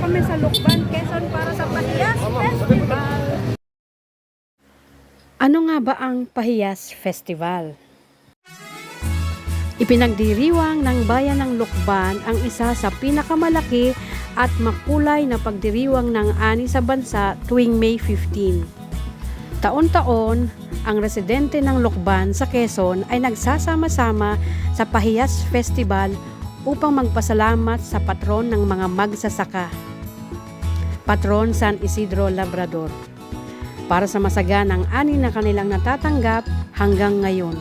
kami sa Lucban, Quezon para sa Pahiyas Festival. Ano nga ba ang Pahiyas Festival? Ipinagdiriwang ng bayan ng Lucban ang isa sa pinakamalaki at makulay na pagdiriwang ng ani sa bansa tuwing May 15. Taon-taon, ang residente ng Lucban sa Quezon ay nagsasama-sama sa Pahiyas Festival upang magpasalamat sa patron ng mga magsasaka, Patron San Isidro Labrador, para sa masaganang ani na kanilang natatanggap hanggang ngayon,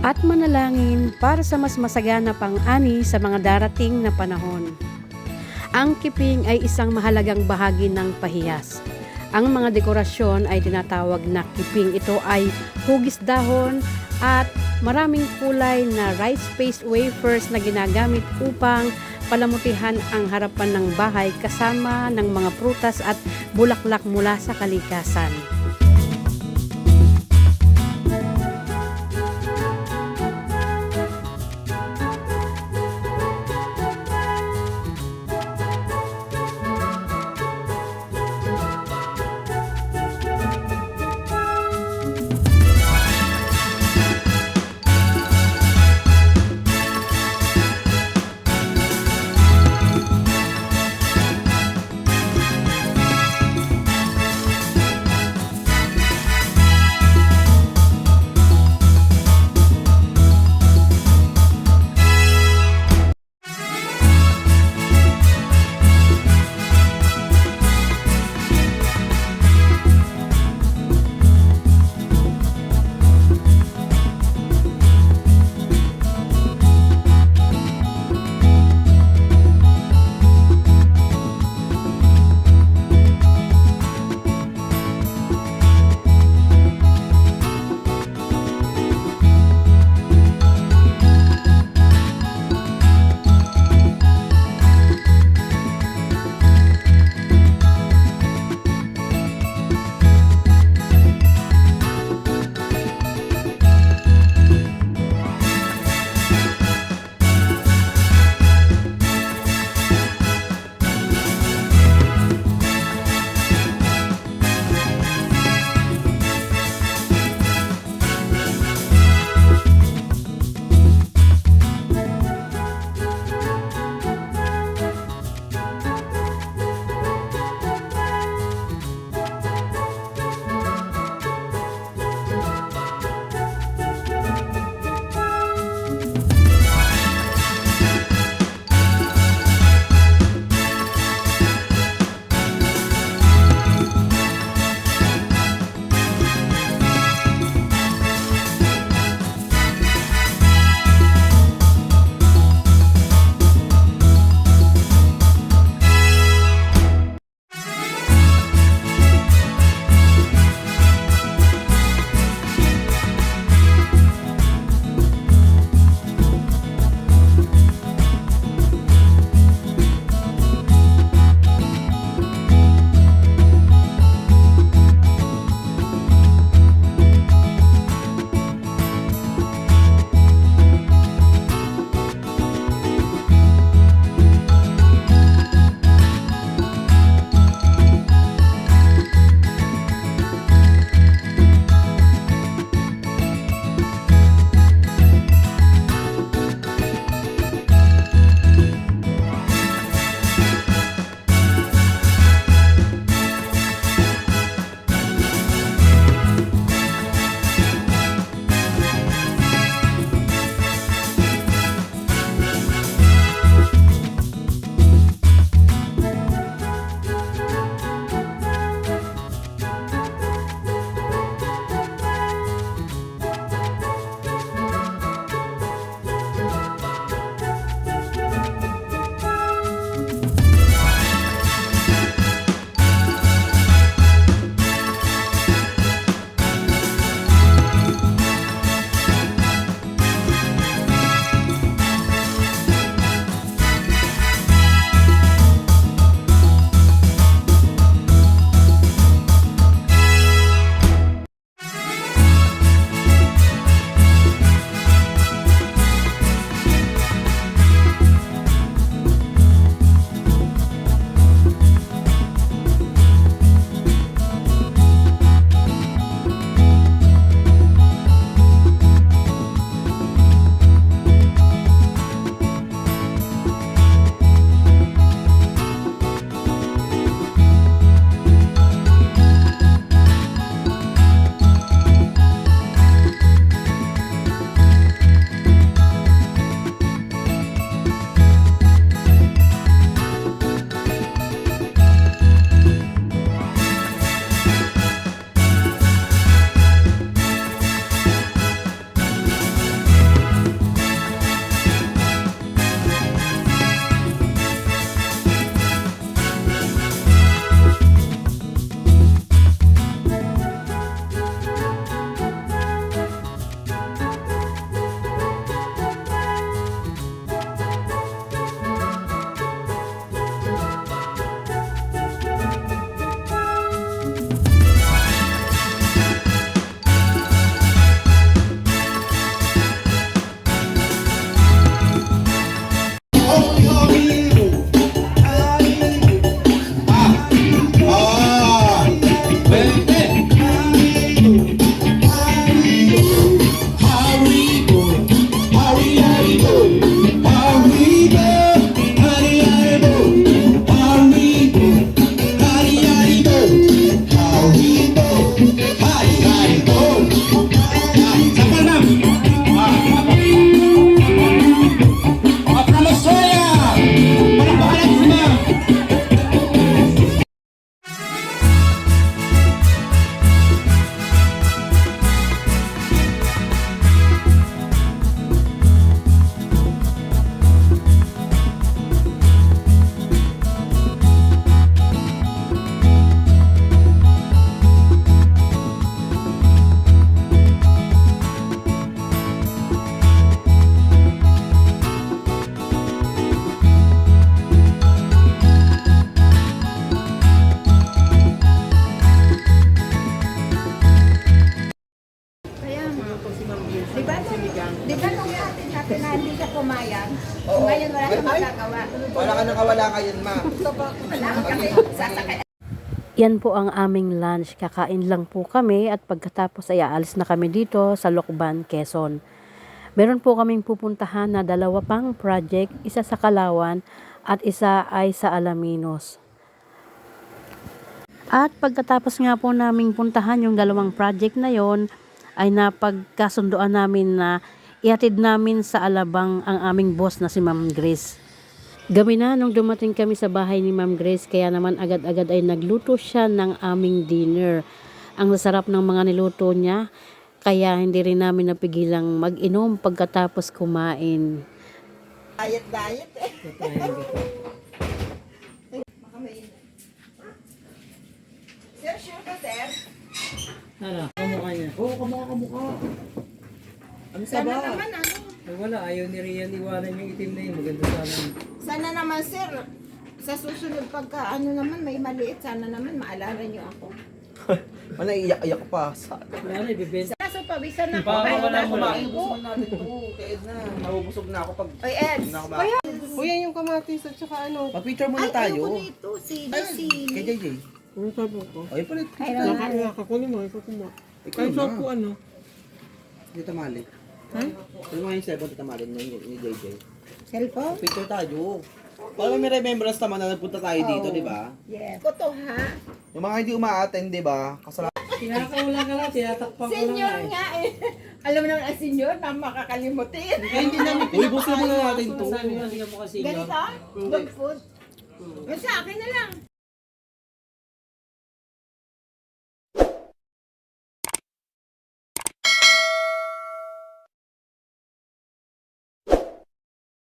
at manalangin para sa mas masagana pang ani sa mga darating na panahon. Ang kiping ay isang mahalagang bahagi ng pahiyas. Ang mga dekorasyon ay tinatawag na kiping. Ito ay hugis dahon at maraming kulay na rice-based wafers na ginagamit upang palamutihan ang harapan ng bahay kasama ng mga prutas at bulaklak mula sa kalikasan. wala ngayon, ma. Yan po ang aming lunch. Kakain lang po kami at pagkatapos ay aalis na kami dito sa Lokban, Quezon. Meron po kaming pupuntahan na 2 pang project, isa sa Kalawan at isa ay sa Alaminos. At pagkatapos nga po naming puntahan yung 2 project na yon, ay napagkasunduan namin na ihatid namin sa Alabang ang aming boss na si Ma'am Grace. Gabi na nung dumating kami sa bahay ni Ma'am Grace, kaya naman agad-agad ay nagluto siya ng aming dinner. Ang sarap ng mga niluto niya, kaya hindi rin namin napigilang mag-inom pagkatapos kumain. Diet eh. Sir, sure ka, sir? Ano? Kamukha niya. Oo, kamukha. Ano sa Sana ba? naman, ano? Ay, wala, ayaw ni Rian iwanan yung itim na yun. Maganda sana. Sana naman, sir. Sa susunod pagka, ano naman, may maliit. Sana naman, maalala niyo ako. Wala, iyak-iyak pa. Wala na, ibibenta. Kaso, pawisan na ako. Baka Kaya wala na mo kumain Kumain po. gusto natin ito. Kay Edna, mabubusog na ako pag... Oy, Ed. Hindi na ako kumain. Kuya, yung kamatis at saka ano. Mag-picture muna Ay, tayo. ayoko nito. Sili. Kay JJ. Ano sabi ko? Ay, palit. Nakakunin mo, ikaw kumuha. Ikaw Kahit sa na. po ano. Hindi tamali. Ha? Ano nga yung 7 tamali ni JJ? Cellphone? Picture tayo. Para may remembrance naman na nagpunta tayo dito, di ba? Yes. Koto, ha? Yung mga hindi uma-attend, di ba? Kasalanan. Tinakaulan ka lang, tinatakpan ko lang Senior nga eh. nga eh. Alam mo naman ang senior na makakalimutin. Hindi namin Uy, gusto mo na natin to. Sabi ko, hindi ka mo kasi Ganito? Good food. Sa akin na lang.